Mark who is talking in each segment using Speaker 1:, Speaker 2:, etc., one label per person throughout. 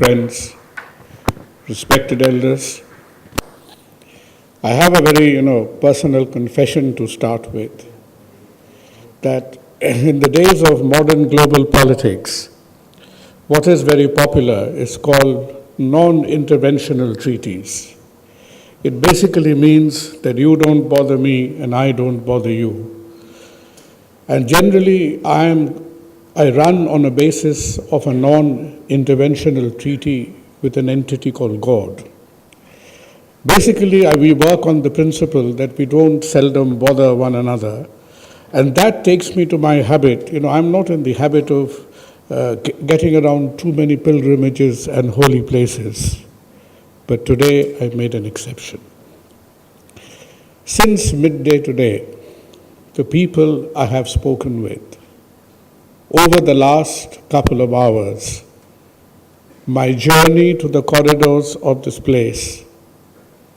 Speaker 1: friends, respected elders. I have a very, personal confession to start with, that in the days of modern global politics, what is very popular is called non-interventional treaties. It basically means that you don't bother me and I don't bother you. And generally, I run on a basis of a non-interventional treaty with an entity called God. Basically, we work on the principle that we don't seldom bother one another. And that takes me to my habit. I'm not in the habit of getting around too many pilgrimages and holy places. But today, I made an exception. Since midday today, the people I have spoken with, over the last couple of hours, my journey to the corridors of this place,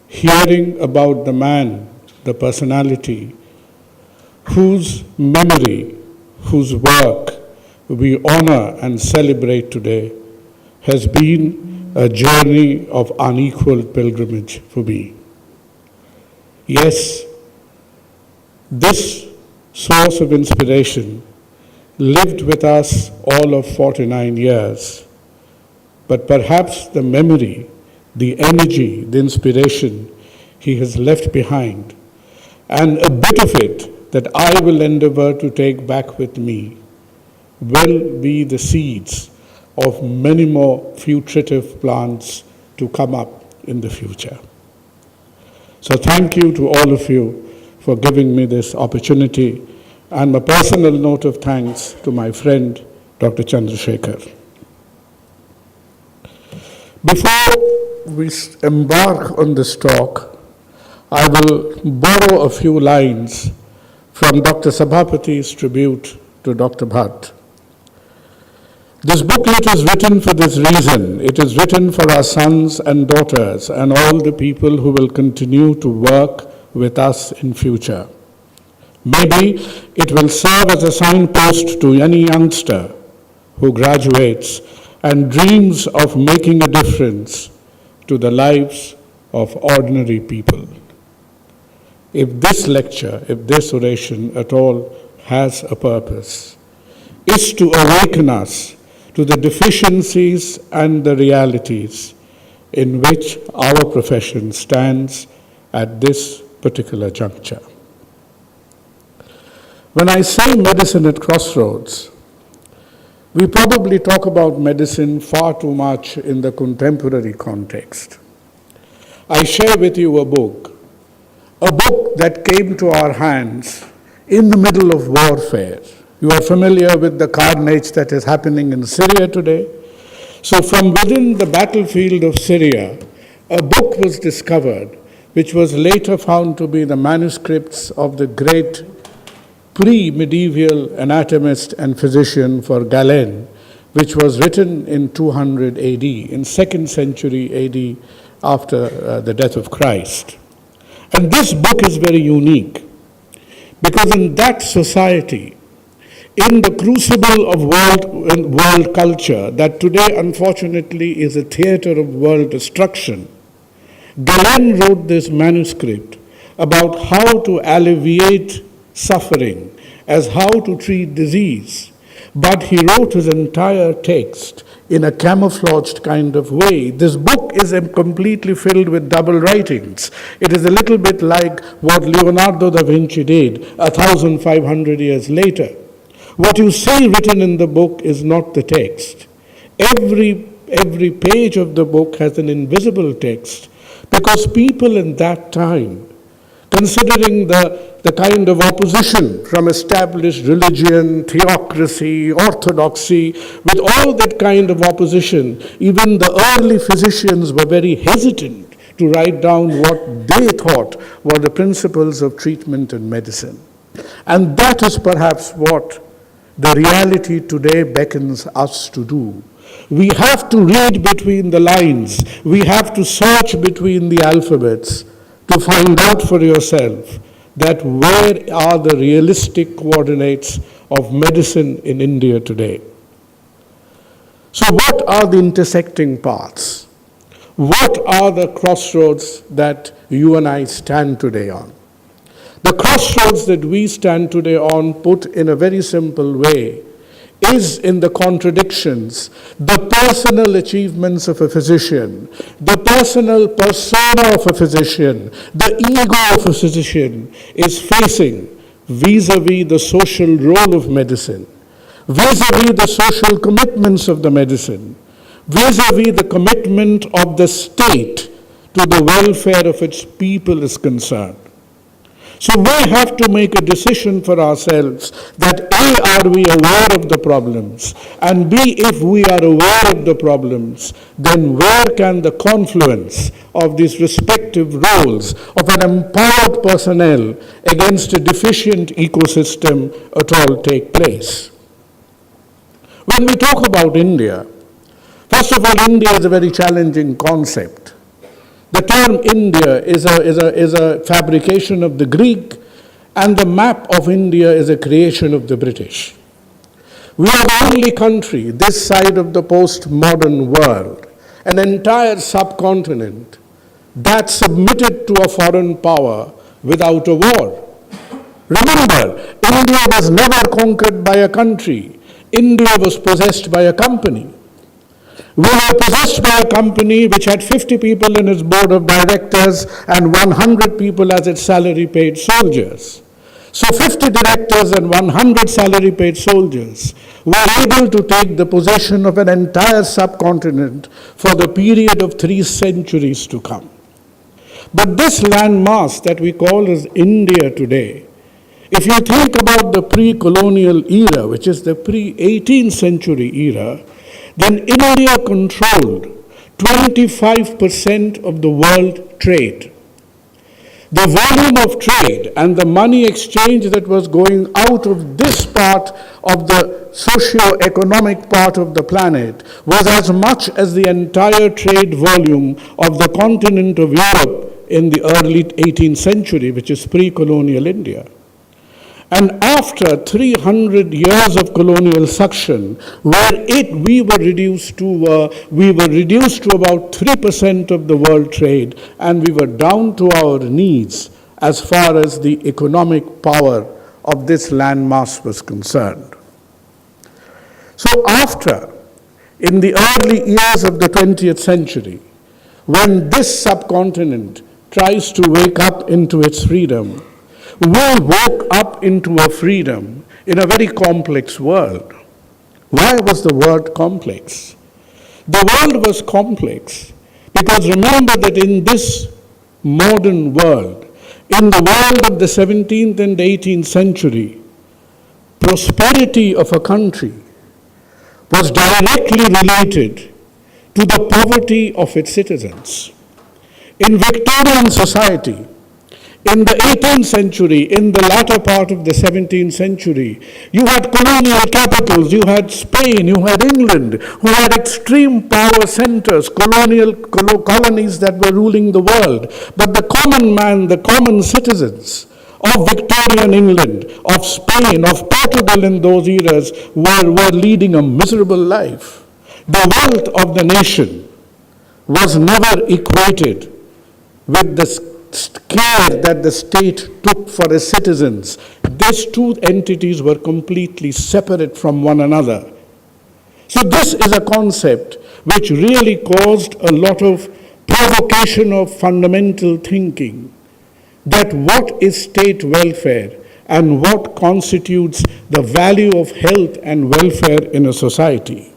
Speaker 1: hearing about the man, the personality, whose memory, whose work we honor and celebrate today, has been a journey of unequaled pilgrimage for me. Yes, this source of inspiration lived with us all of 49 years, but perhaps the memory, the energy, the inspiration he has left behind, and a bit of it that I will endeavor to take back with me, will be the seeds of many more fugitive plants to come up in the future. So thank you to all of you for giving me this opportunity, and a personal note of thanks to my friend, Dr. Chandrasekhar. Before we embark on this talk, I will borrow a few lines from Dr. Sabhapati's tribute to Dr. Bhatt. This booklet is written for this reason. It is written for our sons and daughters and all the people who will continue to work with us in future. Maybe it will serve as a signpost to any youngster who graduates and dreams of making a difference to the lives of ordinary people. If this lecture, if this oration at all has a purpose, is to awaken us to the deficiencies and the realities in which our profession stands at this particular juncture. When I say medicine at crossroads, we probably talk about medicine far too much in the contemporary context. I share with you a book that came to our hands in the middle of warfare. You are familiar with the carnage that is happening in Syria today. So from within the battlefield of Syria, a book was discovered, which was later found to be the manuscripts of the great pre-medieval anatomist and physician for Galen, which was written in 200 AD, in 2nd century AD, after the death of Christ. And this book is very unique, because in that society, in the crucible of world culture that today unfortunately is a theater of world destruction, Galen wrote this manuscript about how to alleviate suffering, as how to treat disease. But he wrote his entire text in a camouflaged kind of way. This book is completely filled with double writings. It is a little bit like what Leonardo da Vinci did 1,500 years later. What you see written in the book is not the text. Every page of the book has an invisible text, because people in that time, considering the kind of opposition from established religion, theocracy, orthodoxy, with all that kind of opposition, even the early physicians were very hesitant to write down what they thought were the principles of treatment and medicine. And that is perhaps what the reality today beckons us to do. We have to read between the lines. We have to search between the alphabets to find out for yourself that where are the realistic coordinates of medicine in India today. So what are the intersecting paths? What are the crossroads that you and I stand today on? The crossroads that we stand today on, put in a very simple way, is in the contradictions, the personal achievements of a physician, the personal persona of a physician, the ego of a physician is facing vis-a-vis the social role of medicine, vis-a-vis the social commitments of the medicine, vis-a-vis the commitment of the state to the welfare of its people is concerned. So we have to make a decision for ourselves that A, are we aware of the problems, and B, if we are aware of the problems, then where can the confluence of these respective roles of an empowered personnel against a deficient ecosystem at all take place? When we talk about India, first of all, India is a very challenging concept. The term India is a fabrication of the Greek, and the map of India is a creation of the British. We are the only country this side of the postmodern world, an entire subcontinent, that submitted to a foreign power without a war. Remember, India was never conquered by a country. India was possessed by a company. We were possessed by a company which had 50 people in its board of directors and 100 people as its salary-paid soldiers. So 50 directors and 100 salary-paid soldiers were able to take the possession of an entire subcontinent for the period of 3 centuries to come. But this landmass that we call as India today, if you think about the pre-colonial era, which is the pre-18th century era, then India controlled 25% of the world trade. The volume of trade and the money exchange that was going out of this part of the socio-economic part of the planet was as much as the entire trade volume of the continent of Europe in the early 18th century, which is pre-colonial India. And after 300 years of colonial suction, we were reduced to about 3% of the world trade, and we were down to our knees as far as the economic power of this landmass was concerned. So after, in the early years of the 20th century, when this subcontinent tries to wake up into its freedom, we woke up into a freedom in a very complex world. Why was the word complex? The world was complex because remember that in this modern world, in the world of the 17th and 18th century, prosperity of a country was directly related to the poverty of its citizens. In Victorian society, in the 18th century, in the latter part of the 17th century, you had colonial capitals, you had Spain, you had England, who had extreme power centers, colonies that were ruling the world. But the common man, the common citizens of Victorian England, of Spain, of Portugal in those eras were leading a miserable life. The wealth of the nation was never equated with the care that the state took for its citizens. These two entities were completely separate from one another. So this is a concept which really caused a lot of provocation of fundamental thinking, that what is state welfare and what constitutes the value of health and welfare in a society.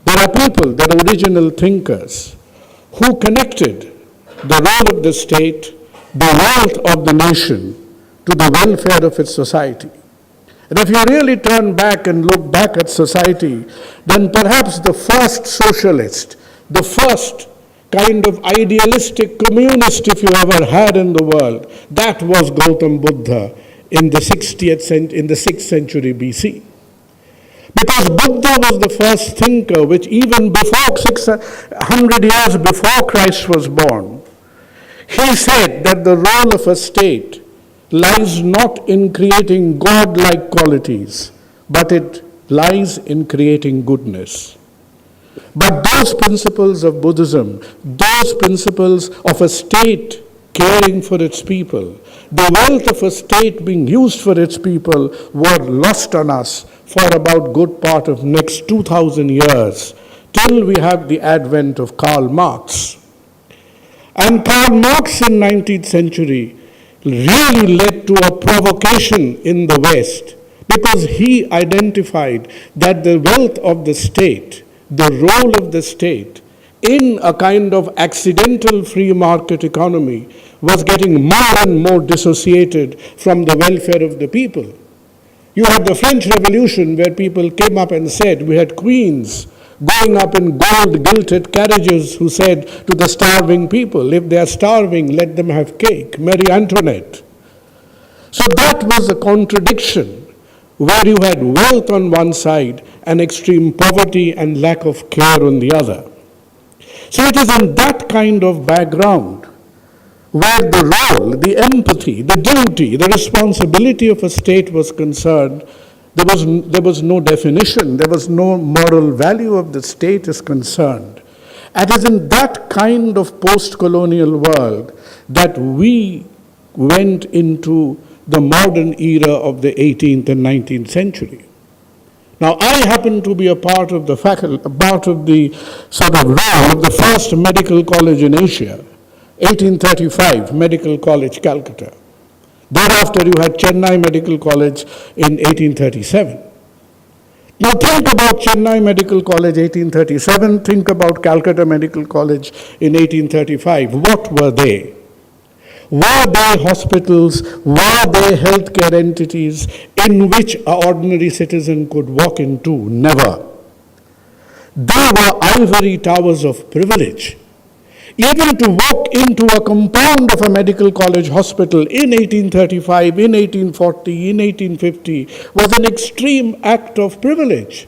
Speaker 1: There are people, the original thinkers, who connected the role of the state, the wealth of the nation, to the welfare of its society. And if you really turn back and look back at society, then perhaps the first socialist, the first kind of idealistic communist, if you ever had in the world, that was Gautam Buddha in the 6th century BC. Because Buddha was the first thinker which even before 600 years before Christ was born, he said that the role of a state lies not in creating God-like qualities, but it lies in creating goodness. But those principles of Buddhism, those principles of a state caring for its people, the wealth of a state being used for its people, were lost on us for about good part of next 2,000 years, till we have the advent of Karl Marx. And Karl Marx in 19th century really led to a provocation in the West, because he identified that the wealth of the state, the role of the state in a kind of accidental free market economy, was getting more and more dissociated from the welfare of the people. You had the French Revolution, where people came up and said, we had queens going up in gold-gilded carriages who said to the starving people, if they are starving, let them have cake, Marie Antoinette. So that was a contradiction, where you had wealth on one side and extreme poverty and lack of care on the other. So it is in that kind of background where the role, the empathy, the duty, the responsibility of a state was concerned. There was no definition, there was no moral value of the state is concerned. It is in that kind of post-colonial world that we went into the modern era of the 18th and 19th century. Now, I happen to be a part of the sort of role of the first medical college in Asia, 1835, Medical College, Calcutta. Thereafter, you had Chennai Medical College in 1837. Now, think about Chennai Medical College, 1837. Think about Calcutta Medical College in 1835. What were they? Were they hospitals? Were they healthcare entities in which an ordinary citizen could walk into? Never. They were ivory towers of privilege. Even to walk into a compound of a medical college hospital in 1835, in 1840, in 1850 was an extreme act of privilege.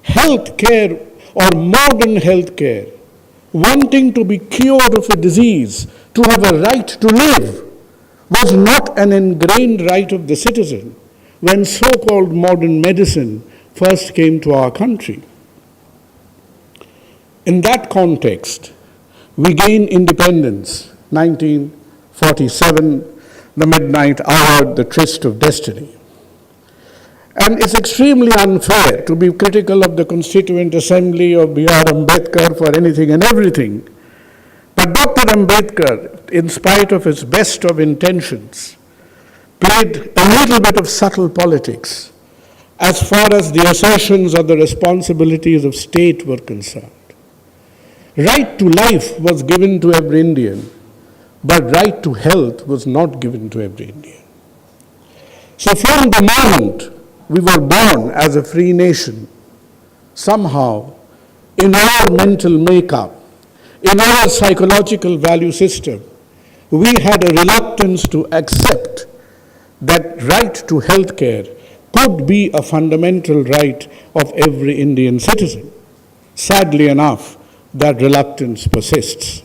Speaker 1: Healthcare or modern healthcare, wanting to be cured of a disease, to have a right to live, was not an ingrained right of the citizen when so-called modern medicine first came to our country. In that context, we gain independence, 1947, the midnight hour, the tryst of destiny. And it's extremely unfair to be critical of the Constituent Assembly of B.R. Ambedkar for anything and everything. But Dr. Ambedkar, in spite of his best of intentions, played a little bit of subtle politics as far as the assertions or the responsibilities of state were concerned. Right to life was given to every Indian, but right to health was not given to every Indian. So from the moment we were born as a free nation, somehow in our mental makeup, in our psychological value system, we had a reluctance to accept that right to health care could be a fundamental right of every Indian citizen. Sadly enough, that reluctance persists.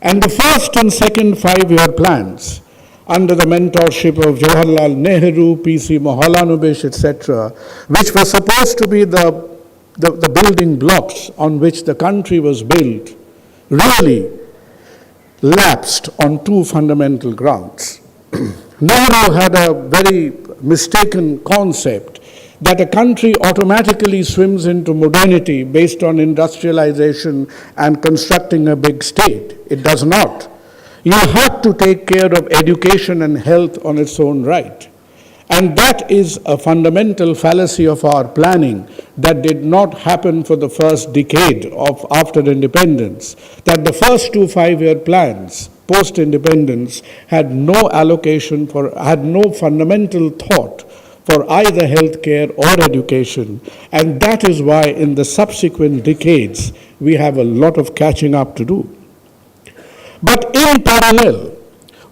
Speaker 1: And the first and second 5-year plans, under the mentorship of Jawaharlal Nehru, P.C. Mohanlal, etc., which were supposed to be the building blocks on which the country was built, really lapsed on two fundamental grounds. Nehru had a very mistaken concept that a country automatically swims into modernity based on industrialization and constructing a big state. It does not. You have to take care of education and health on its own right. And that is a fundamental fallacy of our planning that did not happen for the first decade of after independence, that the first two 5-year plans post-independence had no allocation had no fundamental thought for either healthcare or education, and that is why in the subsequent decades we have a lot of catching up to do. But in parallel,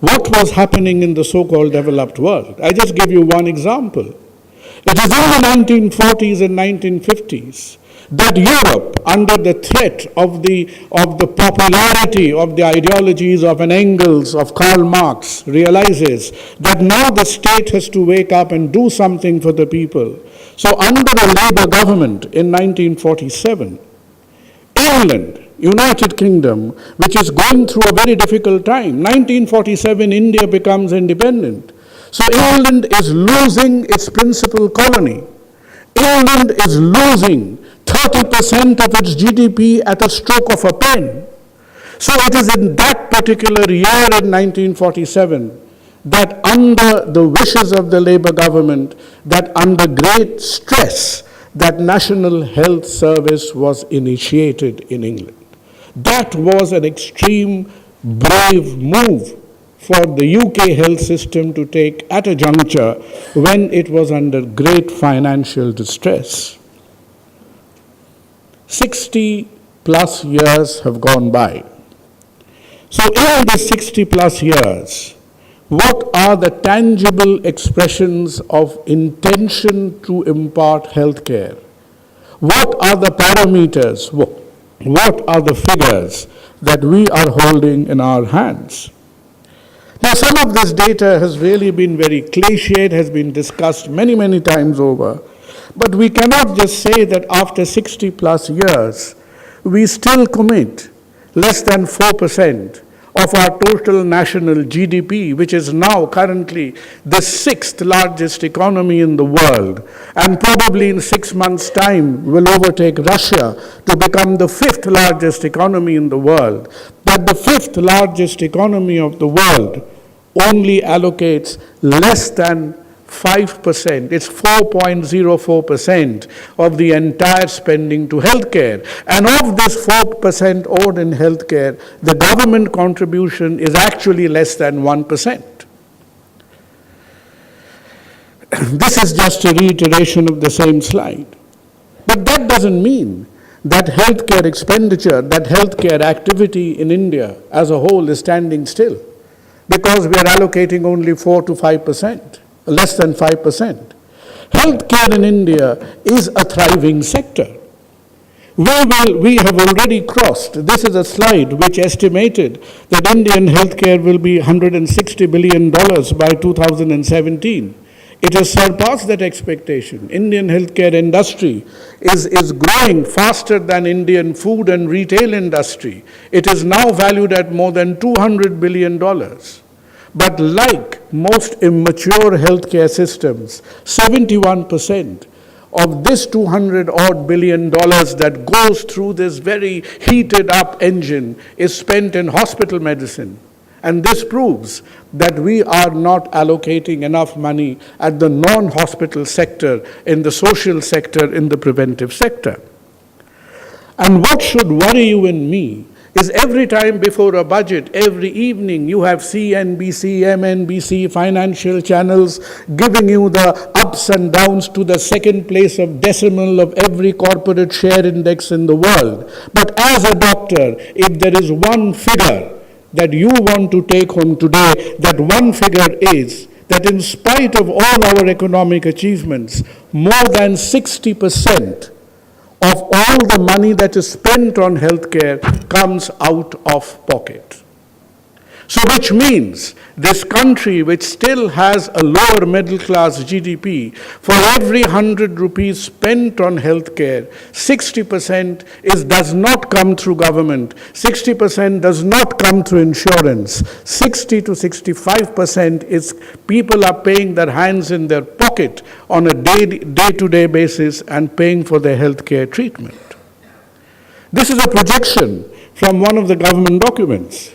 Speaker 1: what was happening in the so-called developed world? I just give you one example. It is in the 1940s and 1950s that Europe, under the threat of the popularity of the ideologies of an Engels, of Karl Marx, realizes that now the state has to wake up and do something for the people. So under a Labour government in 1947, England, United Kingdom, which is going through a very difficult time, 1947 India becomes independent. So England is losing its principal colony. England is losing 30% of its GDP at a stroke of a pen. So it is in that particular year in 1947 that under the wishes of the Labour government, that under great stress, that National Health Service was initiated in England. That was an extreme, brave move for the UK health system to take at a juncture when it was under great financial distress. 60 plus years have gone by. So in these 60 plus years, what are the tangible expressions of intention to impart healthcare? What are the parameters? What are the figures that we are holding in our hands? Now, some of this data has really been very cliched, has been discussed many, many times over. But we cannot just say that after 60 plus years, we still commit less than 4% of our total national GDP, which is now currently the 6th largest economy in the world, and probably in 6 months' time will overtake Russia to become the 5th largest economy in the world. But the 5th largest economy of the world only allocates less than 5%, it's 4.04% of the entire spending to healthcare. And of this 4% owed in healthcare, the government contribution is actually less than 1%. This is just a reiteration of the same slide. But that doesn't mean that healthcare expenditure, that healthcare activity in India as a whole is standing still, because we are allocating only 4 to 5%. Less than 5%. Healthcare in India is a thriving sector. We have already crossed, this is a slide which estimated that Indian healthcare will be $160 billion by 2017. It has surpassed that expectation. Indian healthcare industry is growing faster than Indian food and retail industry. It is now valued at more than $200 billion. But like most immature healthcare systems, 71% of this $200 billion that goes through this very heated up engine is spent in hospital medicine. And this proves that we are not allocating enough money at the non-hospital sector, in the social sector, in the preventive sector. And what should worry you and me is every time before a budget, every evening, you have CNBC, MNBC, financial channels giving you the ups and downs to the second place of decimal of every corporate share index in the world. But as a doctor, if there is one figure that you want to take home today, that one figure is that in spite of all our economic achievements, more than 60% of all the money that is spent on healthcare comes out of pocket. So which means this country, which still has a lower middle class GDP, for every 100 rupees spent on healthcare, 60% does not come through government, 60% does not come through insurance, 60 to 65% is people are paying their hands in their pocket on a day-to-day basis and paying for their healthcare treatment. This is a projection from one of the government documents.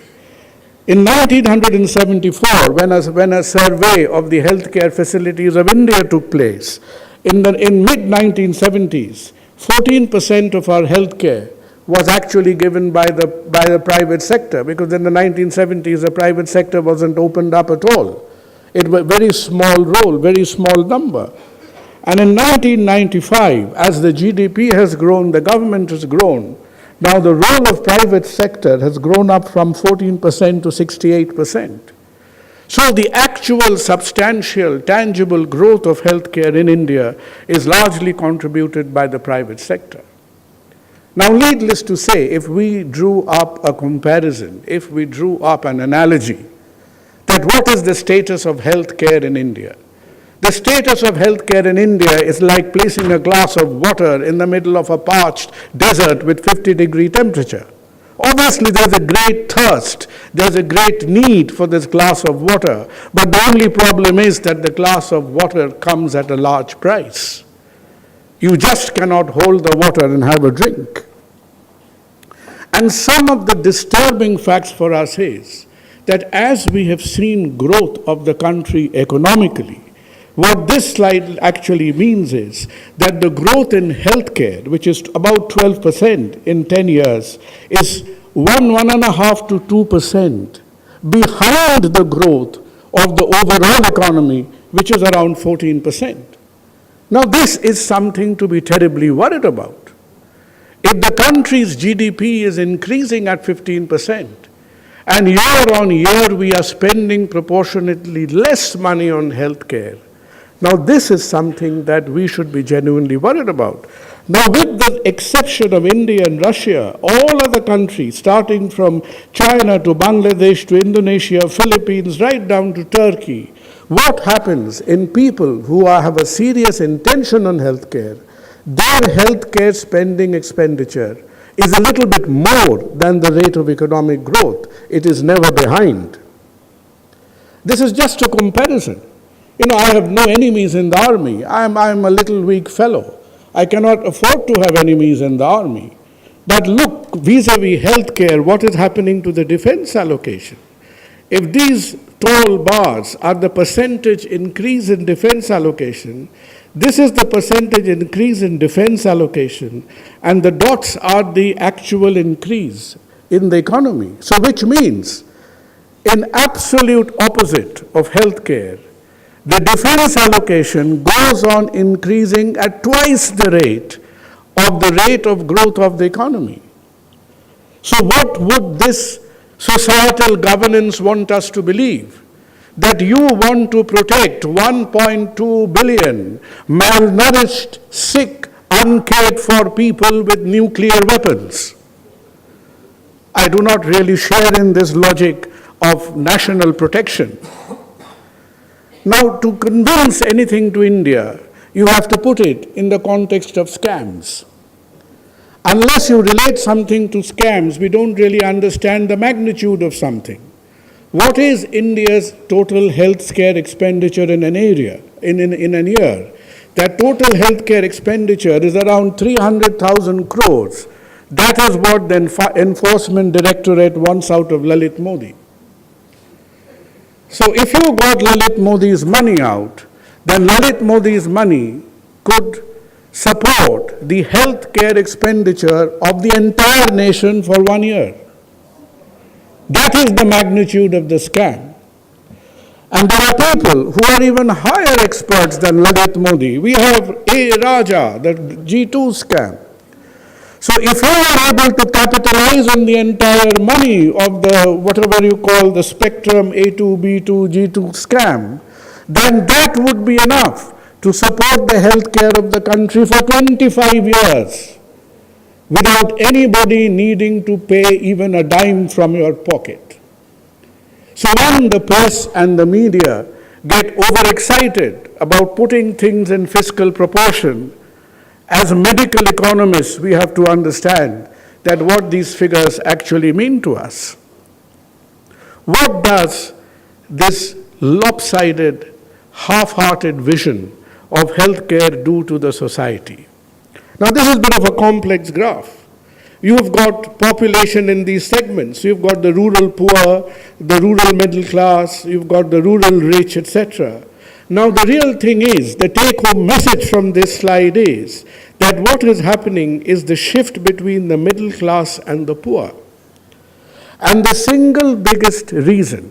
Speaker 1: In 1974, when a survey of the healthcare facilities of India took place, in mid-1970s, 14% of our healthcare was actually given by the private sector, because in the 1970s, the private sector wasn't opened up at all. It was a very small role, very small number. And in 1995, as the GDP has grown, the government has grown, now the role of private sector has grown up from 14% to 68%. So the actual substantial, tangible growth of healthcare in India is largely contributed by the private sector. Now, needless to say, if we drew up a comparison, if we drew up an analogy, that what is the status of healthcare in India? The status of healthcare in India is like placing a glass of water in the middle of a parched desert with 50-degree temperature. Obviously, there's a great thirst, there's a great need for this glass of water, but the only problem is that the glass of water comes at a large price. You just cannot hold the water and have a drink. And some of the disturbing facts for us is that as we have seen growth of the country economically, what this slide actually means is that the growth in healthcare, which is about 12% in 10 years, is 1.5 to 2% behind the growth of the overall economy, which is around 14%. Now, this is something to be terribly worried about. If the country's GDP is increasing at 15%, and year on year we are spending proportionately less money on healthcare, now this is something that we should be genuinely worried about. Now, with the exception of India and Russia, all other countries, starting from China to Bangladesh to Indonesia, Philippines, right down to Turkey, what happens in people who have a serious intention on healthcare, their healthcare spending expenditure is a little bit more than the rate of economic growth. It is never behind. This is just a comparison. I have no enemies in the army. I'm a little weak fellow. I cannot afford to have enemies in the army. But look, vis-a-vis healthcare, what is happening to the defense allocation? If these tall bars are the percentage increase in defense allocation, this is the percentage increase in defense allocation, and the dots are the actual increase in the economy. So which means, in absolute opposite of healthcare, the defense allocation goes on increasing at twice the rate of growth of the economy. So what would this societal governance want us to believe? That you want to protect 1.2 billion malnourished, sick, uncared for people with nuclear weapons. I do not really share in this logic of national protection. Now, to convince anything to India, you have to put it in the context of scams. Unless you relate something to scams, we don't really understand the magnitude of something. What is India's total healthcare expenditure in an area, in a year? That total healthcare expenditure is around 300,000 crores. That is what the Enforcement Directorate wants out of Lalit Modi. So if you got Lalit Modi's money out, then Lalit Modi's money could support the healthcare expenditure of the entire nation for 1 year. That is the magnitude of the scam. And there are people who are even higher experts than Lalit Modi. We have A. Raja, the G2 scam. So if you are able to capitalize on the entire money of the, whatever you call the spectrum A2, B2, G2 scam, then that would be enough to support the healthcare of the country for 25 years without anybody needing to pay even a dime from your pocket. So when the press and the media get overexcited about putting things in fiscal proportion, as medical economists, we have to understand that what these figures actually mean to us. What does this lopsided, half-hearted vision of healthcare do to the society? Now, this is a bit of a complex graph. You've got population in these segments. You've got the rural poor, the rural middle class, you've got the rural rich, etc. Now, the real thing is, the take-home message from this slide is that what is happening is the shift between the middle class and the poor. And the single biggest reason,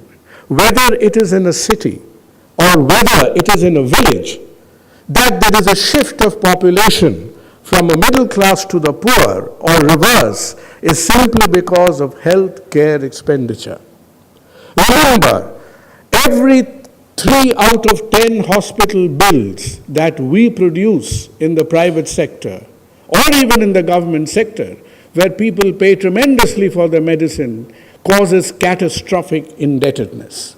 Speaker 1: whether it is in a city or whether it is in a village, that there is a shift of population from a middle class to the poor or reverse is simply because of health care expenditure. Remember, every 3 out of 10 hospital bills that we produce in the private sector, or even in the government sector, where people pay tremendously for their medicine, causes catastrophic indebtedness.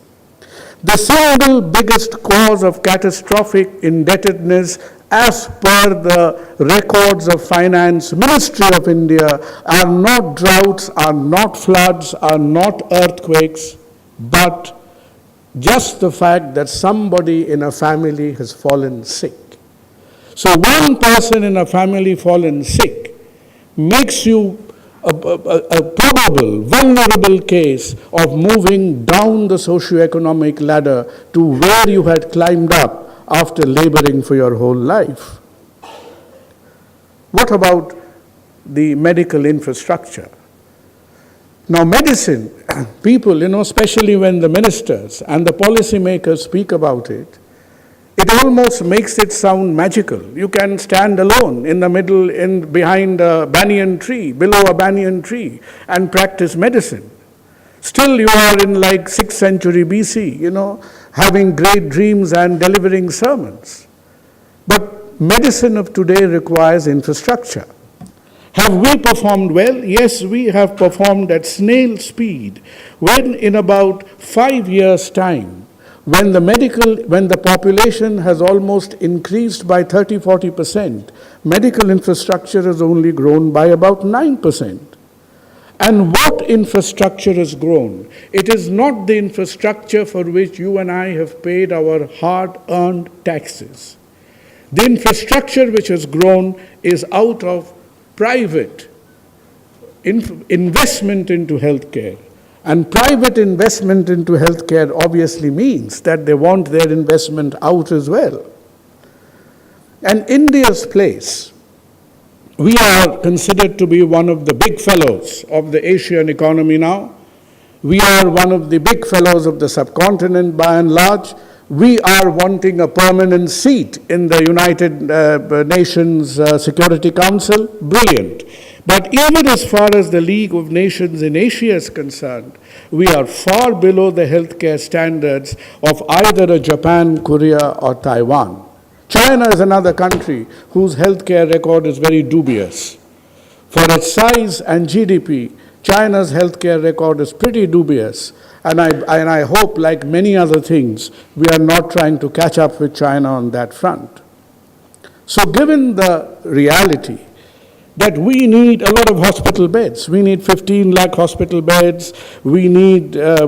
Speaker 1: The single biggest cause of catastrophic indebtedness as per the records of Finance Ministry of India are not droughts, are not floods, are not earthquakes, but just the fact that somebody in a family has fallen sick. So one person in a family fallen sick makes you a probable, vulnerable case of moving down the socioeconomic ladder to where you had climbed up after laboring for your whole life. What about the medical infrastructure? Now, medicine, people, especially when the ministers and the policymakers speak about it, it almost makes it sound magical. You can stand alone in the middle, behind a banyan tree, below a banyan tree, and practice medicine. Still, you are in like 6th century BC, having great dreams and delivering sermons. But medicine of today requires infrastructure. Have we performed well? Yes, we have performed at snail speed. When in about 5 years' time, when the population has almost increased by 30-40%, medical infrastructure has only grown by about 9%. And what infrastructure has grown? It is not the infrastructure for which you and I have paid our hard-earned taxes. The infrastructure which has grown is out of private investment into healthcare. And private investment into healthcare obviously means that they want their investment out as well. And India's place, we are considered to be one of the big fellows of the Asian economy now. We are one of the big fellows of the subcontinent by and large. We are wanting a permanent seat in the United Nations Security Council. Brilliant. But even as far as the League of Nations in Asia is concerned, we are far below the healthcare standards of either a Japan, Korea, or Taiwan. China is another country whose healthcare record is very dubious. For its size and GDP, China's healthcare record is pretty dubious. And I hope, like many other things, we are not trying to catch up with China on that front. So given the reality that we need a lot of hospital beds. We need 15 lakh hospital beds. We need 10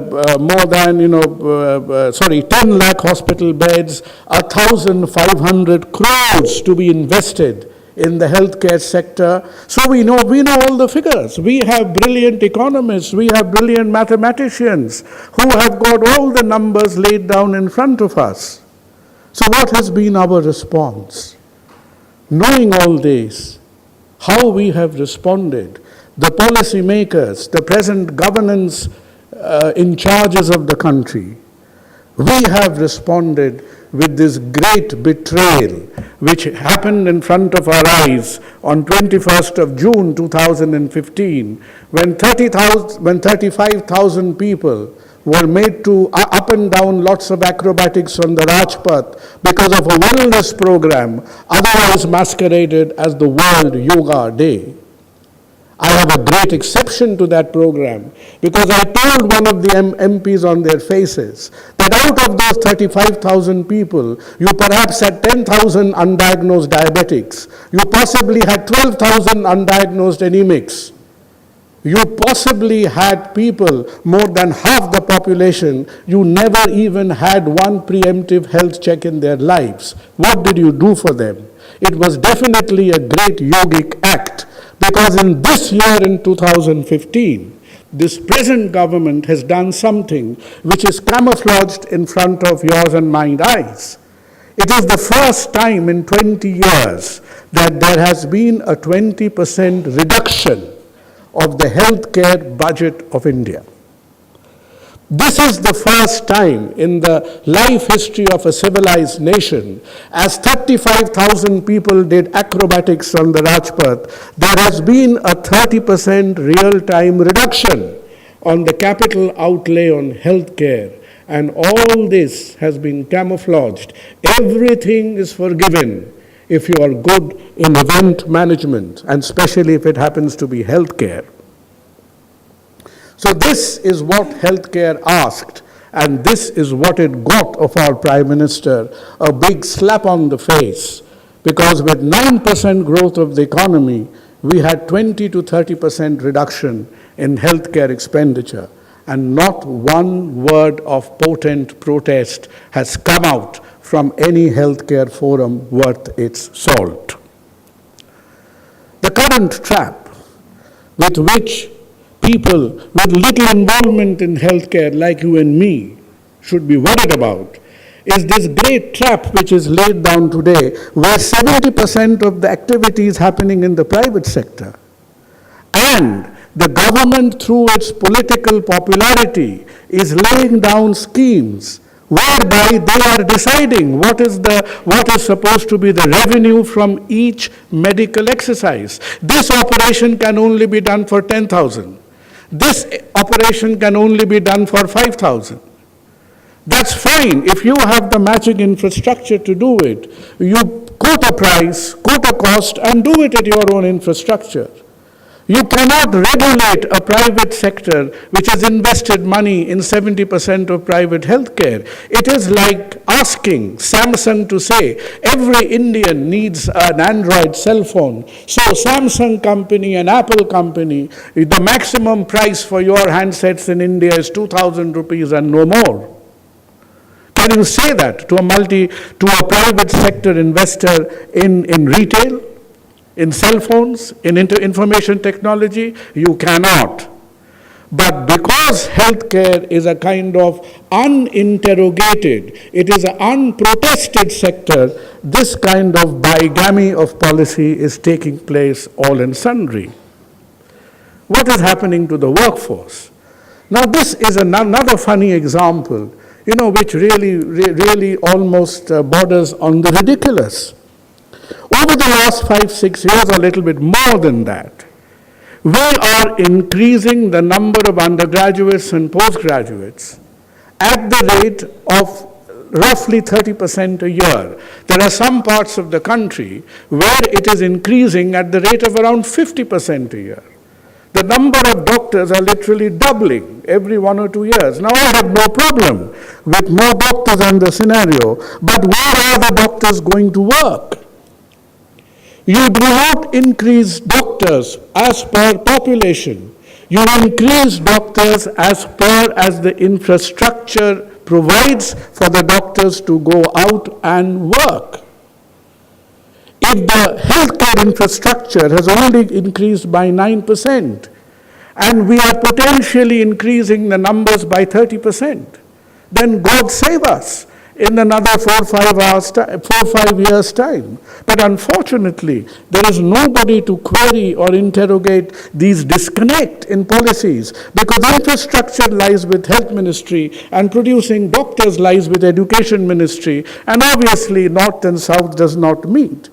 Speaker 1: lakh hospital beds, 1,500 crores to be invested in the healthcare sector. So we know all the figures. We have brilliant economists. We have brilliant mathematicians who have got all the numbers laid down in front of us. So what has been our response? Knowing all this, how we have responded, the policy makers, the present governance in charges of the country, we have responded with this great betrayal which happened in front of our eyes on 21st of June 2015 when 35,000 people were made to up and down lots of acrobatics on the Rajpath because of a wellness program, otherwise masqueraded as the World Yoga Day. I have a great exception to that program because I told one of the MPs on their faces that out of those 35,000 people, you perhaps had 10,000 undiagnosed diabetics. You possibly had 12,000 undiagnosed anemics. You possibly had people, more than half the population, you never even had one preemptive health check in their lives. What did you do for them? It was definitely a great yogic act, because in this year, in 2015, this present government has done something which is camouflaged in front of yours and mine eyes. It is the first time in 20 years that there has been a 20% reduction of the healthcare budget of India. This is the first time in the life history of a civilized nation, as 35,000 people did acrobatics on the Rajpath, there has been a 30% real-time reduction on the capital outlay on healthcare. And all this has been camouflaged. Everything is forgiven if you are good in event management, and especially if it happens to be healthcare. So this is what healthcare asked, And this is what it got of our Prime Minister, a big slap on the face. Because with 9% growth of the economy, we had 20 to 30% reduction in healthcare expenditure. And not one word of potent protest has come out from any healthcare forum worth its salt. The current trap with which people with little involvement in healthcare like you and me should be worried about is this great trap which is laid down today, where 70% of the activity is happening in the private sector. And the government, through its political popularity, is laying down schemes whereby they are deciding what is supposed to be the revenue from each medical exercise. This operation can only be done for 10,000. This operation can only be done for 5,000. That's fine. If you have the matching infrastructure to do it, you quote a price, quote a cost, and do it at your own infrastructure. You cannot regulate a private sector which has invested money in 70% of private healthcare. It is like asking Samsung to say every Indian needs an Android cell phone. So Samsung company and Apple company, the maximum price for your handsets in India is 2,000 rupees and no more. Can you say that to a private sector investor in retail? In cell phones, in information technology? You cannot. But because healthcare is a kind of uninterrogated, it is an unprotested sector, this kind of bigamy of policy is taking place all and sundry. What is happening to the workforce? Now this is another funny example, which really almost borders on the ridiculous. Over the last 5-6 years, a little bit more than that, we are increasing the number of undergraduates and postgraduates at the rate of roughly 30% a year. There are some parts of the country where it is increasing at the rate of around 50% a year. The number of doctors are literally doubling every 1 or 2 years. Now, I have no problem with more doctors in the scenario, but where are the doctors going to work? You do not increase doctors as per population. You increase doctors as per as the infrastructure provides for the doctors to go out and work. If the healthcare infrastructure has only increased by 9%, and we are potentially increasing the numbers by 30%, then God save us in another 4 or 5 years' time. But unfortunately, there is nobody to query or interrogate these disconnect in policies, because infrastructure lies with health ministry and producing doctors lies with education ministry, and obviously north and south does not meet.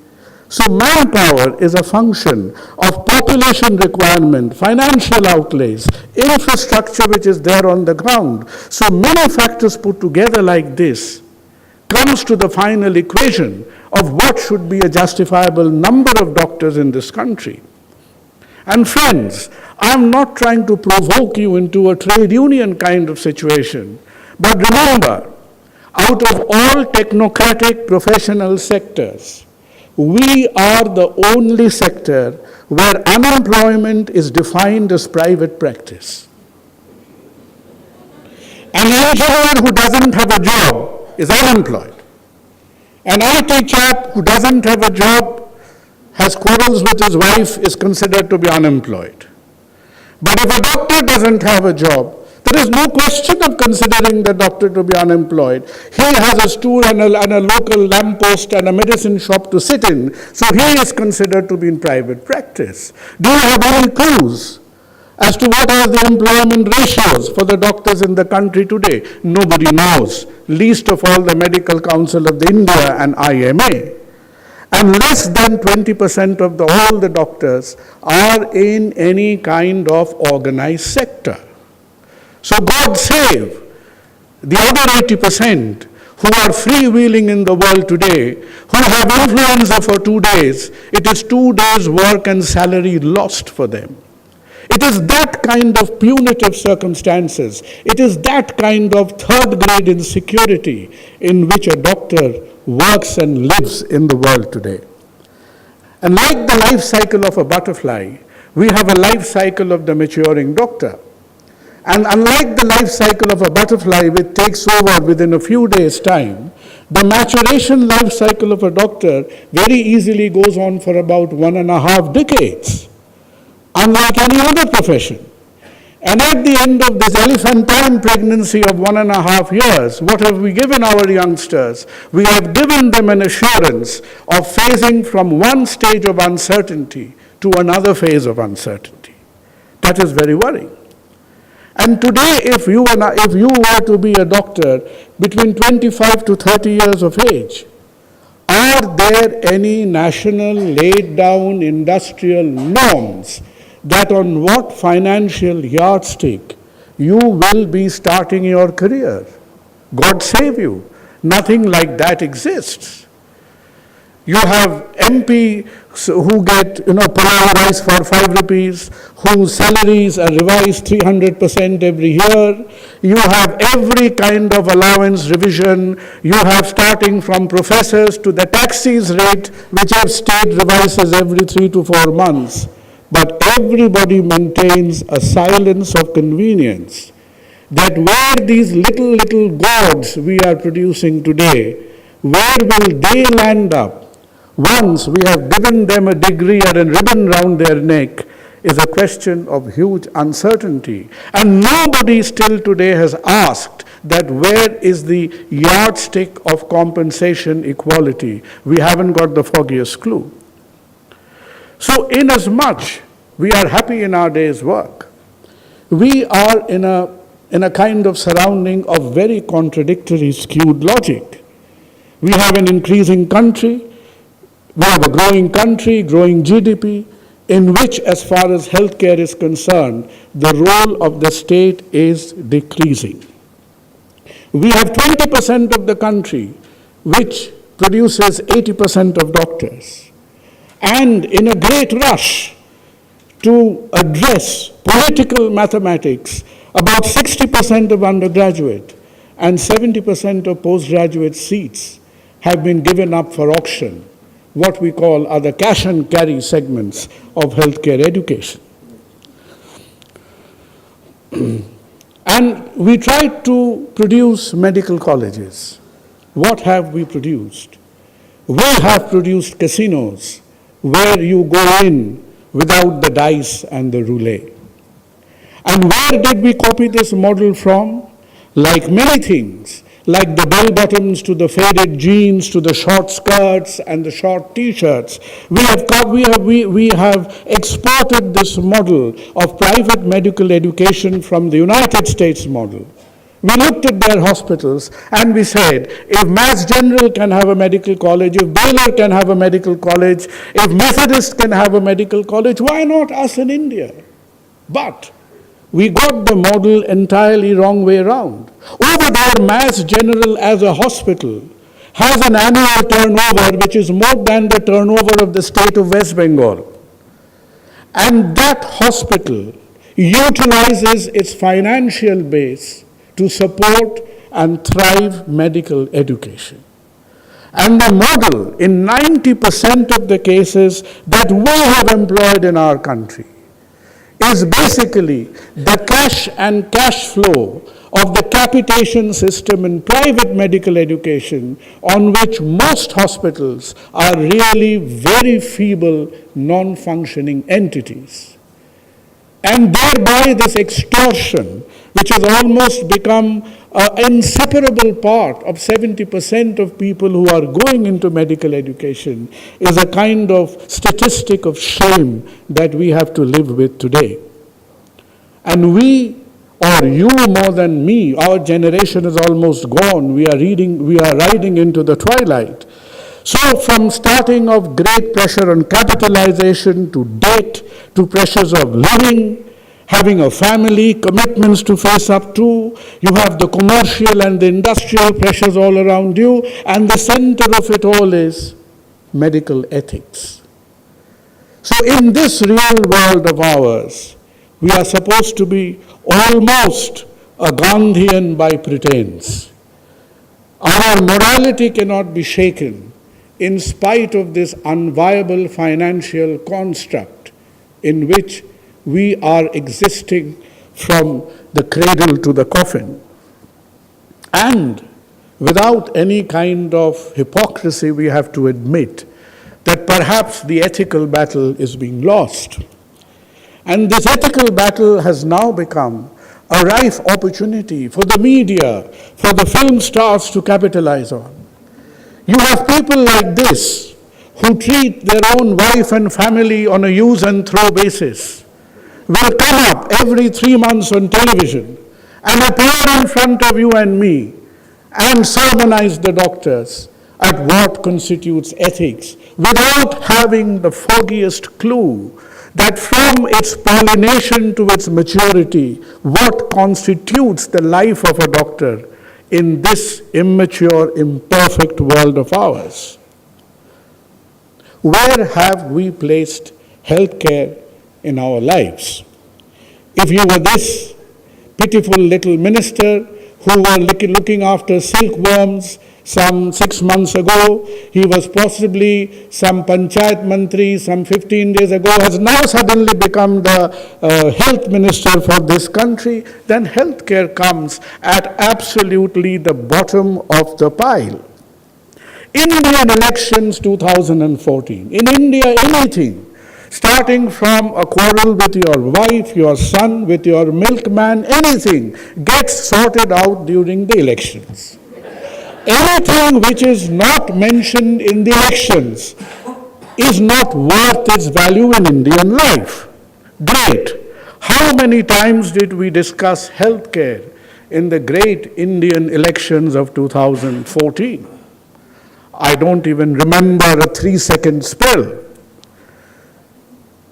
Speaker 1: So manpower is a function of population requirement, financial outlays, infrastructure which is there on the ground. So many factors put together like this comes to the final equation of what should be a justifiable number of doctors in this country. And friends, I'm not trying to provoke you into a trade union kind of situation, but remember, out of all technocratic professional sectors, we are the only sector where unemployment is defined as private practice. An engineer who doesn't have a job is unemployed. An IT chap who doesn't have a job, has quarrels with his wife, is considered to be unemployed. But if a doctor doesn't have a job, there is no question of considering the doctor to be unemployed. He has a stool and a local lamppost and a medicine shop to sit in, so he is considered to be in private practice. Do you have any clues as to what are the employment ratios for the doctors in the country today? Nobody knows, least of all the Medical Council of India and IMA. And less than 20% of all the doctors are in any kind of organized sector. So God save the other 80% who are freewheeling in the world today, who have influenza for 2 days. It is 2 days' work and salary lost for them. It is that kind of punitive circumstances, it is that kind of third-grade insecurity in which a doctor works and lives in the world today. And like the life cycle of a butterfly, we have a life cycle of the maturing doctor. And unlike the life cycle of a butterfly, which takes over within a few days' time, the maturation life cycle of a doctor very easily goes on for about 1.5 decades, unlike any other profession. And at the end of this elephantine pregnancy of 1.5 years, what have we given our youngsters? We have given them an assurance of phasing from one stage of uncertainty to another phase of uncertainty. That is very worrying. And today, if you were to be a doctor between 25 to 30 years of age, are there any national laid down industrial norms that on what financial yardstick you will be starting your career? God save you. Nothing like that exists. You have MP who get, pulao rice for 5 rupees, whose salaries are revised 300% every year. You have every kind of allowance revision. You have starting from professors to the taxis rate, which have state revises every 3 to 4 months. But everybody maintains a silence of convenience that where these little gods we are producing today, where will they land up once we have given them a degree or a ribbon round their neck is a question of huge uncertainty. And nobody still today has asked that where is the yardstick of compensation equality. We haven't got the foggiest clue. So inasmuch we are happy in our day's work, we are in a kind of surrounding of very contradictory, skewed logic. We have an increasing country, we have a growing country, growing GDP, in which, as far as healthcare is concerned, the role of the state is decreasing. We have 20% of the country which produces 80% of doctors. And in a great rush to address political mathematics, about 60% of undergraduate and 70% of postgraduate seats have been given up for auction, what we call are the cash and carry segments of healthcare education. And we tried to produce medical colleges. What have we produced? We have produced casinos where you go in without the dice and the roulette. And where did we copy this model from? Like many things, like the bell bottoms to the faded jeans to the short skirts and the short t-shirts, we have exported this model of private medical education from the United States model. We looked at their hospitals and we said, if Mass General can have a medical college, if Baylor can have a medical college, if Methodist can have a medical college, why not us in India? But we got the model entirely wrong way around. Over there, Mass General as a hospital has an annual turnover which is more than the turnover of the state of West Bengal. And that hospital utilizes its financial base to support and thrive medical education. And the model in 90% of the cases that we have employed in our country is basically the cash and cash flow of the capitation system in private medical education, on which most hospitals are really very feeble, non-functioning entities. And thereby this extortion, which has almost become an inseparable part of 70% of people who are going into medical education, is a kind of statistic of shame that we have to live with today. And we, or you more than me, our generation is almost gone. We are riding into the twilight. So from starting of great pressure on capitalization to debt, to pressures of living, having a family, commitments to face up to, you have the commercial and the industrial pressures all around you, and the center of it all is medical ethics. So in this real world of ours, We are supposed to be almost a Gandhian by pretense. Our morality cannot be shaken in spite of this unviable financial construct in which we are existing from the cradle to the coffin. And without any kind of hypocrisy, we have to admit that perhaps the ethical battle is being lost. And this ethical battle has now become a rife opportunity for the media, for the film stars to capitalize on. You have people like this who treat their own wife and family on a use and throw basis, will come up every 3 months on television and appear in front of you and me and sermonize the doctors at what constitutes ethics without having the foggiest clue that from its pollination to its maturity, what constitutes the life of a doctor in this immature, imperfect world of ours. Where have we placed healthcare in our lives? If you were this pitiful little minister who were looking after silkworms some 6 months ago, he was possibly some panchayat mantri some 15 days ago, has now suddenly become the health minister for this country, then healthcare comes at absolutely the bottom of the pile. Indian elections 2014. In India, anything, starting from a quarrel with your wife, your son, with your milkman, anything gets sorted out during the elections. Anything which is not mentioned in the elections is not worth its value in Indian life. Great. How many times did we discuss healthcare in the great Indian elections of 2014? I don't even remember a 3-second spell.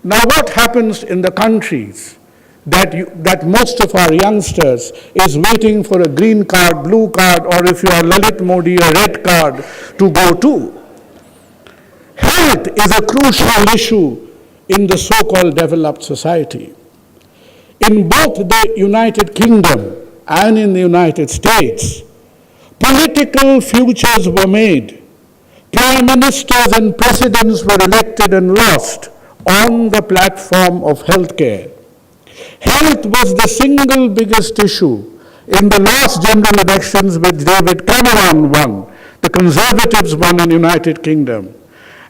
Speaker 1: Now what happens in the countries that most of our youngsters is waiting for a green card, blue card, or if you are Lalit Modi, a red card to go to? Health is a crucial issue in the so-called developed society. In both the United Kingdom and in the United States, political futures were made. Prime ministers and presidents were elected and lost on the platform of healthcare. Health was the single biggest issue in the last general elections which David Cameron won, the Conservatives won in the United Kingdom.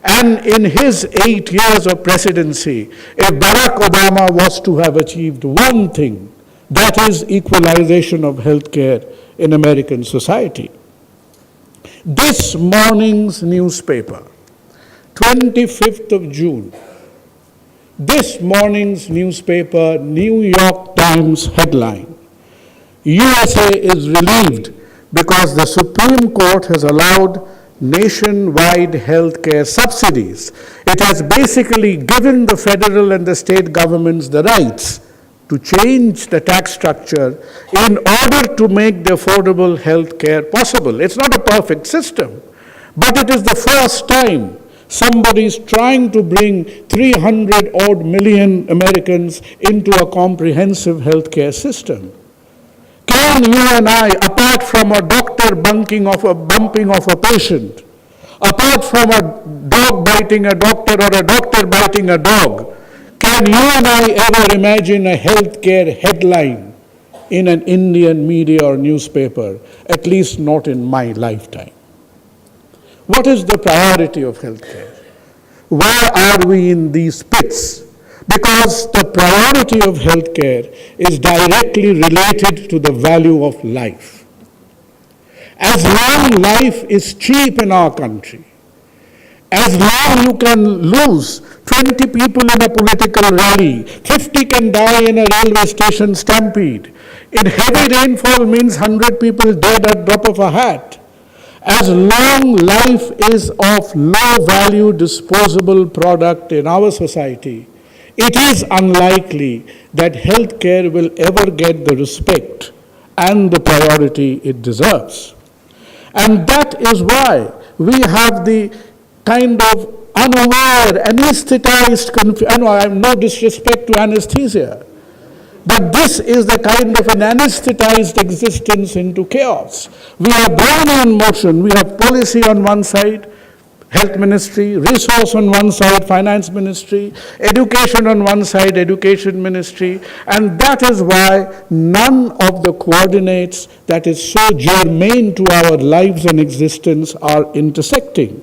Speaker 1: And in his 8 years of presidency, if Barack Obama was to have achieved one thing, that is equalization of healthcare in American society. This morning's newspaper, 25th of June, this morning's newspaper, New York Times headline, USA is relieved because the Supreme Court has allowed nationwide healthcare subsidies. It has basically given the federal and the state governments the rights to change the tax structure in order to make the affordable health care possible. It's not a perfect system, but it is the first time somebody is trying to bring 300-odd million Americans into a comprehensive health care system. Can you and I, apart from a doctor bumping of a patient, apart from a dog biting a doctor or a doctor biting a dog, can you and I ever imagine a healthcare headline in an Indian media or newspaper? At least not in my lifetime. What is the priority of healthcare? Why are we in these pits? Because the priority of healthcare is directly related to the value of life. As long life is cheap in our country, as long you can lose 20 people in a political rally, 50 can die in a railway station stampede. In heavy rainfall means 100 people dead at drop of a hat. As long life is of low value disposable product in our society, it is unlikely that healthcare will ever get the respect and the priority it deserves. And that is why we have the kind of unaware, anesthetized, no disrespect to anesthesia, But this is the kind of an anesthetized existence into chaos. We have brain in motion. We have policy on one side, health ministry, resource on one side, finance ministry, education on one side, education ministry, and that is why none of the coordinates that is so germane to our lives and existence are intersecting.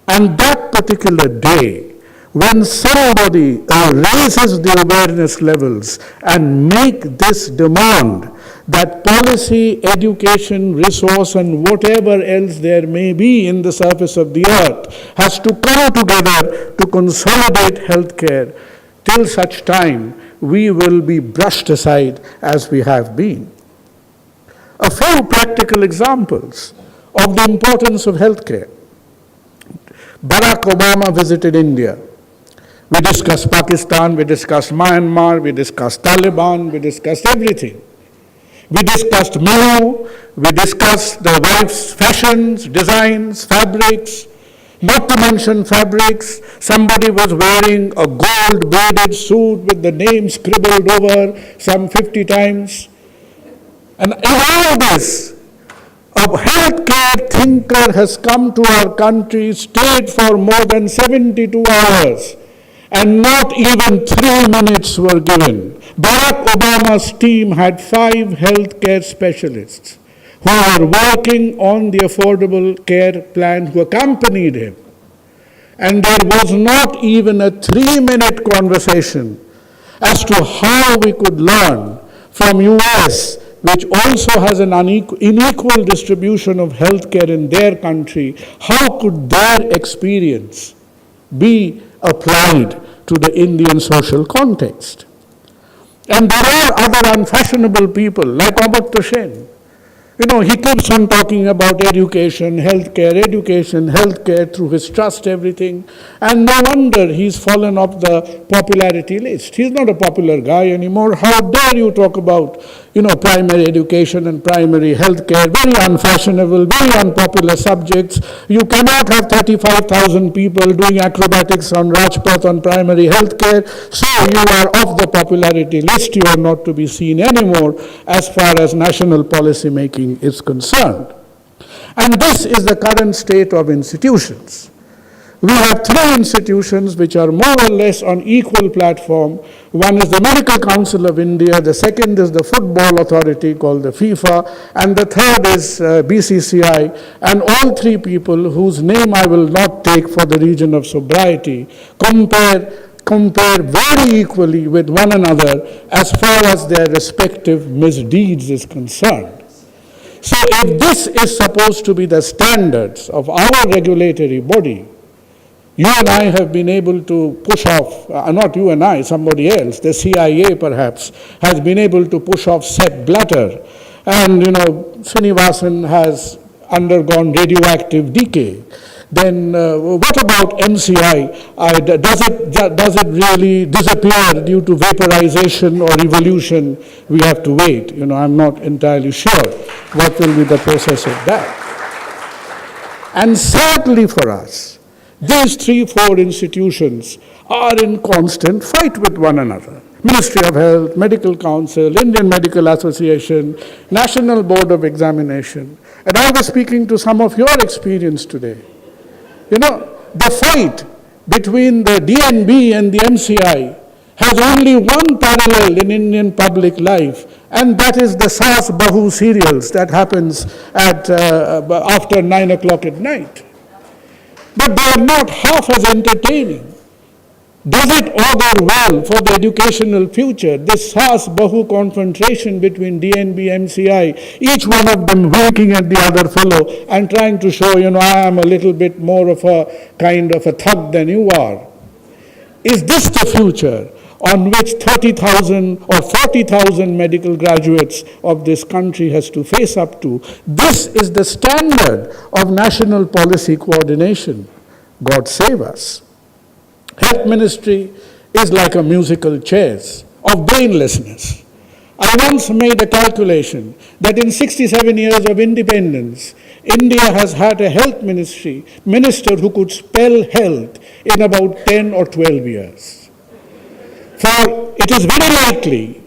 Speaker 1: And that particular day, when somebody raises the awareness levels and make this demand that policy, education, resource, and whatever else there may be in the surface of the earth has to come together to consolidate healthcare, till such time we will be brushed aside as we have been. A few practical examples of the importance of healthcare. Barack Obama visited India. We discussed Pakistan, we discussed Myanmar, we discussed Taliban, we discussed everything. We discussed Mao, we discussed the wife's fashions, designs, fabrics. Not to mention fabrics, somebody was wearing a gold braided suit with the name scribbled over some 50 times. And in all this, a healthcare thinker has come to our country, stayed for more than 72 hours. And not even 3 minutes were given. Barack Obama's team had 5 healthcare specialists who were working on the Affordable Care Plan, who accompanied him. And there was not even a 3-minute conversation as to how we could learn from US, which also has an unequal distribution of healthcare in their country. How could their experience be applied to the Indian social context? And there are other unfashionable people like Amartya Sen. You know, he keeps on talking about education, healthcare through his trust, everything. And no wonder he's fallen off the popularity list. He's not a popular guy anymore. How dare you talk about, primary education and primary healthcare, very unfashionable, very unpopular subjects. You cannot have 35,000 people doing acrobatics on Rajpath on primary healthcare. So you are off the popularity list. You are not to be seen anymore as far as national policy making is concerned. And this is the current state of institutions. We have 3 institutions which are more or less on equal platform. One is the Medical Council of India, the second is the Football Authority called the FIFA, and the third is BCCI, and all 3 people whose name I will not take for the region of sobriety compare very equally with one another as far as their respective misdeeds is concerned. So if this is supposed to be the standards of our regulatory body, you and I have been able to push off, not you and I, somebody else, the CIA perhaps, has been able to push off Sepp Blatter. And, Srinivasan has undergone radioactive decay. Then what about MCI? Does it really disappear due to vaporization or evolution? We have to wait. I'm not entirely sure what will be the process of that. And sadly for us, these 3-4 institutions are in constant fight with one another. Ministry of Health, Medical Council, Indian Medical Association, National Board of Examination. And I was speaking to some of your experience today. The fight between the DNB and the MCI has only one parallel in Indian public life, and that is the Saas Bahu serials that happens after 9 o'clock at night. But they are not half as entertaining. Does it augur well for the educational future, this Saas Bahu confrontation between DNB, MCI, each one of them working at the other fellow and trying to show, I am a little bit more of a kind of a thug than you are? Is this the future on which 30,000 or 40,000 medical graduates of this country has to face up to? This is the standard of national policy coordination. God save us. Health ministry is like a musical chairs of brainlessness. I once made a calculation that in 67 years of independence, India has had a health minister who could spell health in about 10 or 12 years. For it is very likely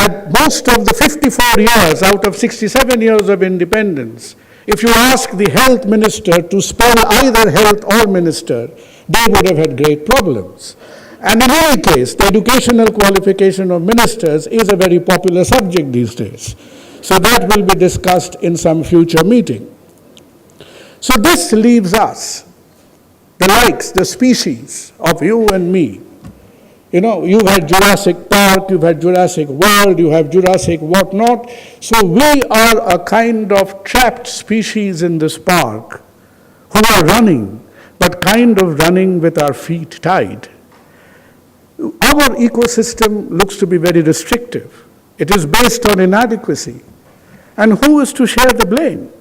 Speaker 1: that most of the 54 years out of 67 years of independence, if you ask the health minister to spell either health or minister, they would have had great problems. And in any case, the educational qualification of ministers is a very popular subject these days. So that will be discussed in some future meeting. So this leaves us, the likes, the species of you and me. You know, you've had Jurassic Park, you've had Jurassic World, you have Jurassic whatnot. So we are a kind of trapped species in this park who are running, but kind of running with our feet tied. Our ecosystem looks to be very restrictive. It is based on inadequacy. And who is to share the blame?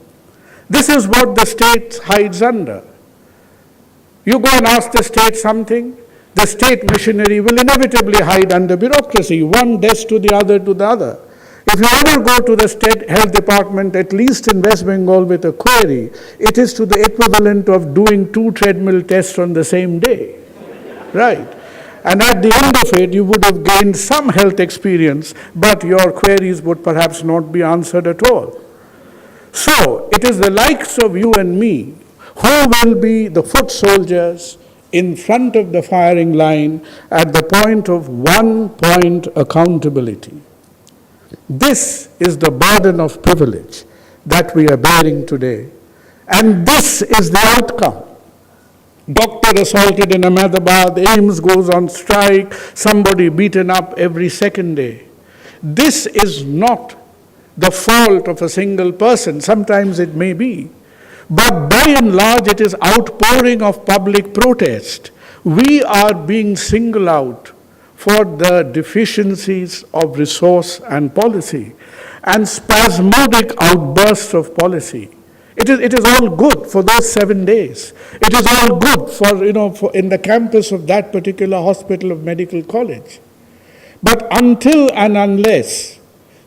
Speaker 1: This is what the state hides under. You go and ask the state something, the state machinery will inevitably hide under bureaucracy, one desk to the other to the other. If you ever go to the state health department, at least in West Bengal with a query, it is to the equivalent of doing 2 treadmill tests on the same day, right? And at the end of it, you would have gained some health experience, but your queries would perhaps not be answered at all. So, it is the likes of you and me who will be the foot soldiers in front of the firing line at the point of one-point accountability. This is the burden of privilege that we are bearing today, and this is the outcome. Doctor assaulted in Ahmedabad, AIIMS goes on strike, somebody beaten up every second day. This is not the fault of a single person. Sometimes it may be. But by and large, it is outpouring of public protest. We are being singled out for the deficiencies of resource and policy and spasmodic outbursts of policy. It is all good for those 7 days. It is all good for in the campus of that particular hospital of medical college. But until and unless,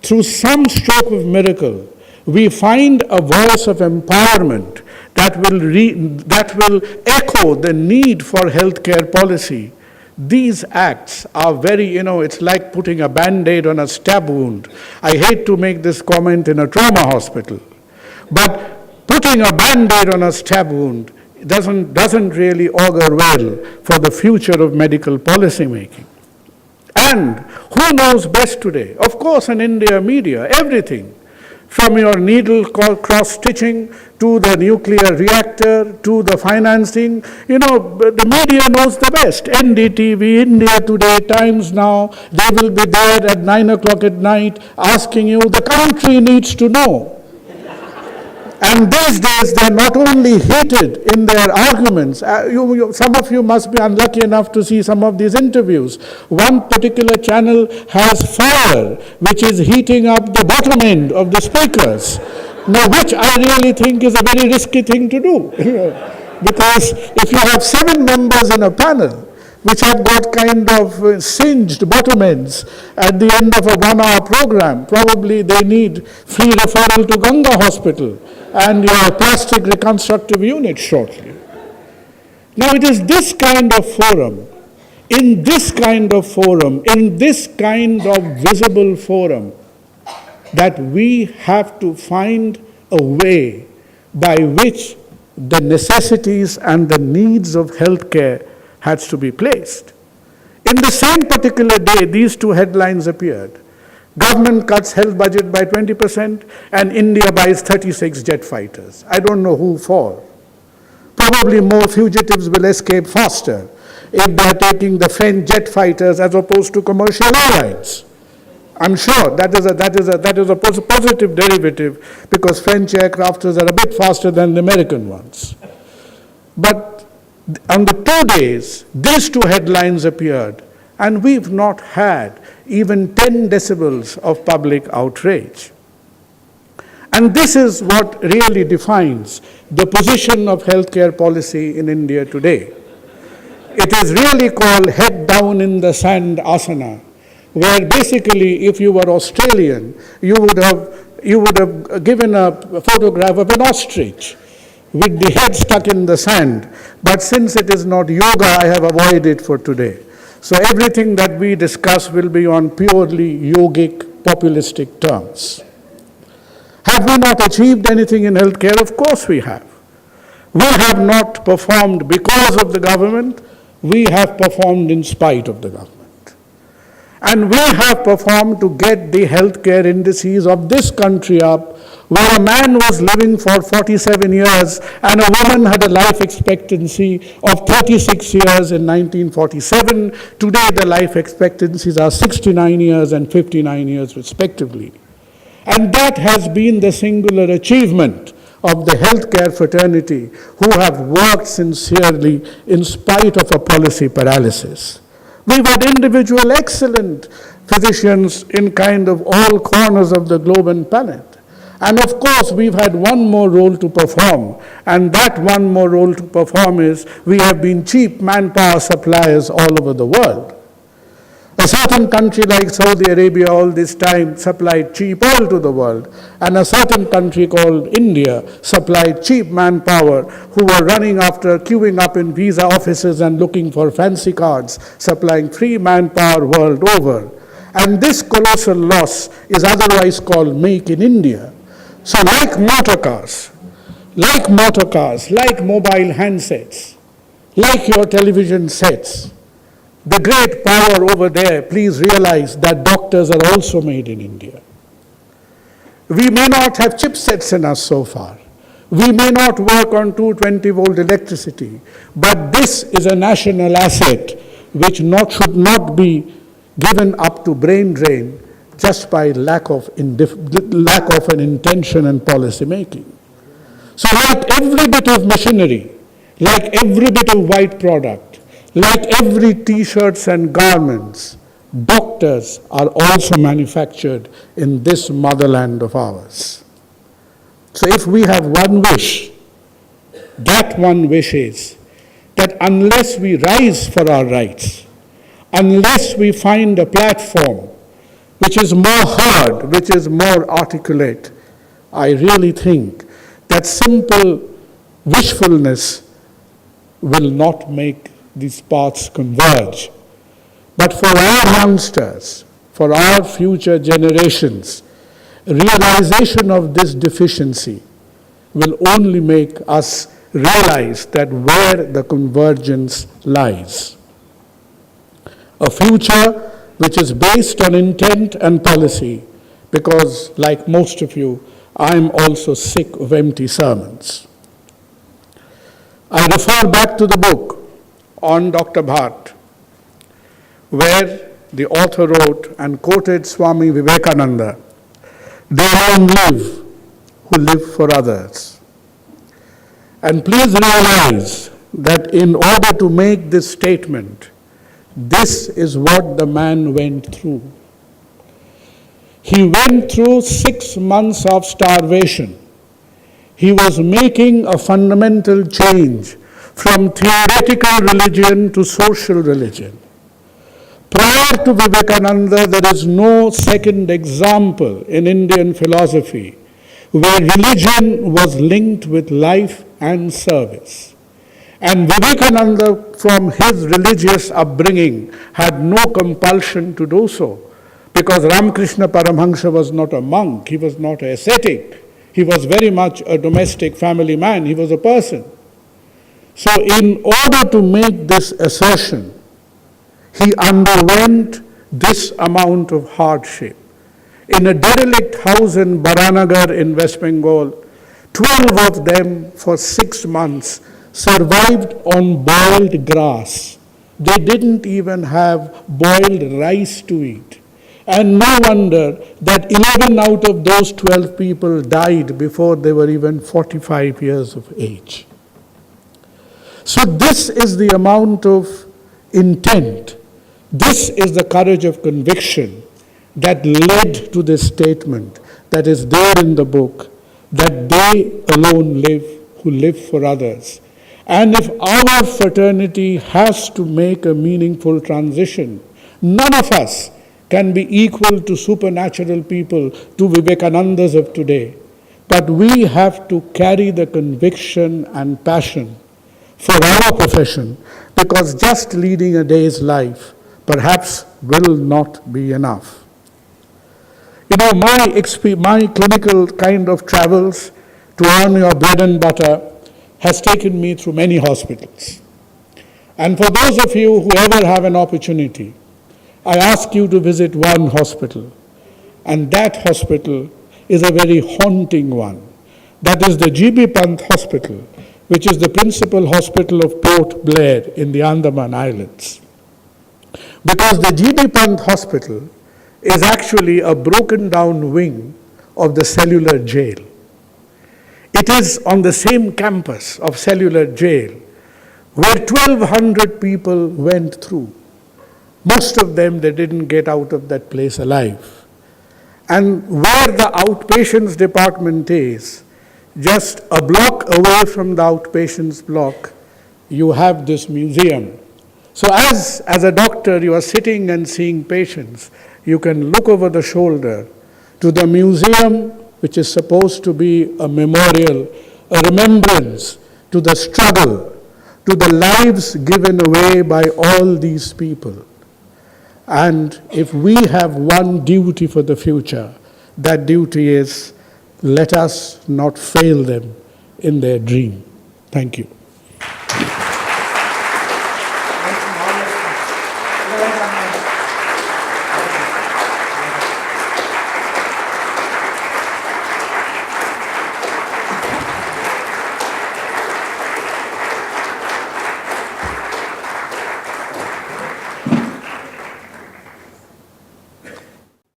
Speaker 1: through some stroke of miracle, we find a voice of empowerment that will echo the need for healthcare policy, these acts are very, it's like putting a Band-Aid on a stab wound. I hate to make this comment in a trauma hospital, but putting a Band-Aid on a stab wound doesn't really augur well for the future of medical policy making. And who knows best today? Of course, in India, media, everything. From your needle cross-stitching to the nuclear reactor to the financing, the media knows the best. NDTV, India Today, Times Now, they will be there at 9 o'clock at night asking you, the country needs to know. And these days, they're not only heated in their arguments. Some of you must be unlucky enough to see some of these interviews. One particular channel has fire, which is heating up the bottom end of the speakers. Now, which I really think is a very risky thing to do. Because if you have 7 members in a panel, which have got kind of singed bottom ends at the end of a 1-hour program, probably they need free referral to Ganga Hospital and your plastic reconstructive unit shortly. Now it is this kind of forum, in this kind of visible forum, that we have to find a way by which the necessities and the needs of healthcare has to be placed. In the same particular day, these 2 headlines appeared. Government cuts health budget by 20% and India buys 36 jet fighters. I don't know who for. Probably more fugitives will escape faster if they're taking the French jet fighters as opposed to commercial airlines. I'm sure that is a positive derivative because French aircrafters are a bit faster than the American ones. But on the 2 days, these 2 headlines appeared, and we've not had even 10 decibels of public outrage. And this is what really defines the position of healthcare policy in India today. It is really called head down in the sand asana, where basically if you were Australian, you would have given a photograph of an ostrich with the head stuck in the sand. But since it is not yoga, I have avoided it for today. So everything that we discuss will be on purely yogic populistic terms. Have we not achieved anything in healthcare? Of course we have. We have not performed because of the government, we have performed in spite of the government. And we have performed to get the healthcare indices of this country up, where a man was living for 47 years and a woman had a life expectancy of 36 years in 1947. Today the life expectancies are 69 years and 59 years respectively. And that has been the singular achievement of the healthcare fraternity, who have worked sincerely in spite of a policy paralysis. We've had individual excellent physicians in kind of all corners of the globe and planet. And of course, we've had one more role to perform, and that one more role to perform is we have been cheap manpower suppliers all over the world. A certain country like Saudi Arabia all this time supplied cheap oil to the world, and a certain country called India supplied cheap manpower who were running after queuing up in visa offices and looking for fancy cards, supplying free manpower world over. And this colossal loss is otherwise called Make in India. So like motor cars, like mobile handsets, like your television sets, the great power over there, please realize that doctors are also made in India. We may not have chipsets in us so far. We may not work on 220-volt electricity, but this is a national asset which should not be given up to brain drain just by lack of an intention and policy making. So like every bit of machinery, like every bit of white product, like every t-shirts and garments, doctors are also manufactured in this motherland of ours. So if we have one wish, that one wish is that unless we rise for our rights, unless we find a platform which is more heard, which is more articulate, I really think that simple wishfulness will not make these paths converge. But for our youngsters, for our future generations, realization of this deficiency will only make us realize that where the convergence lies. A future which is based on intent and policy, because like most of you, I'm also sick of empty sermons. I refer back to the book on Dr. Bhatt, where the author wrote and quoted Swami Vivekananda, "They alone live who live for others." And please realize that in order to make this statement, this is what the man went through. He went through 6 months of starvation. He was making a fundamental change from theoretical religion to social religion. Prior to Vivekananda, there is no second example in Indian philosophy where religion was linked with life and service. And Vivekananda, from his religious upbringing, had no compulsion to do so, because Ramakrishna Paramahamsa was not a monk, he was not an ascetic, he was very much a domestic family man, he was a person. So in order to make this assertion, he underwent this amount of hardship. In a derelict house in Baranagar in West Bengal, 12 of them for 6 months survived on boiled grass. They didn't even have boiled rice to eat. And no wonder that 11 out of those 12 people died before they were even 45 years of age. So this is the amount of intent, this is the courage of conviction that led to this statement that is there in the book, that they alone live who live for others. And if our fraternity has to make a meaningful transition, none of us can be equal to supernatural people, to Vivekanandas of today. But we have to carry the conviction and passion for our profession, because just leading a day's life perhaps will not be enough. You know, my clinical kind of travels to earn your bread and butter has taken me through many hospitals. And for those of you who ever have an opportunity, I ask you to visit one hospital. And that hospital is a very haunting one. That is the G.B. Pant Hospital, which is the principal hospital of Port Blair in the Andaman Islands. Because the G.B. Pant Hospital is actually a broken down wing of the cellular jail. It is on the same campus of cellular jail where 1,200 people went through. Most of them, they didn't get out of that place alive. And where the outpatients department is, just a block away from the outpatients block, you have this museum. So as a doctor, you are sitting and seeing patients, you can look over the shoulder to the museum, which is supposed to be a memorial, a remembrance to the struggle, to the lives given away by all these people. And if we have one duty for the future, that duty is, let us not fail them in their dream. Thank you.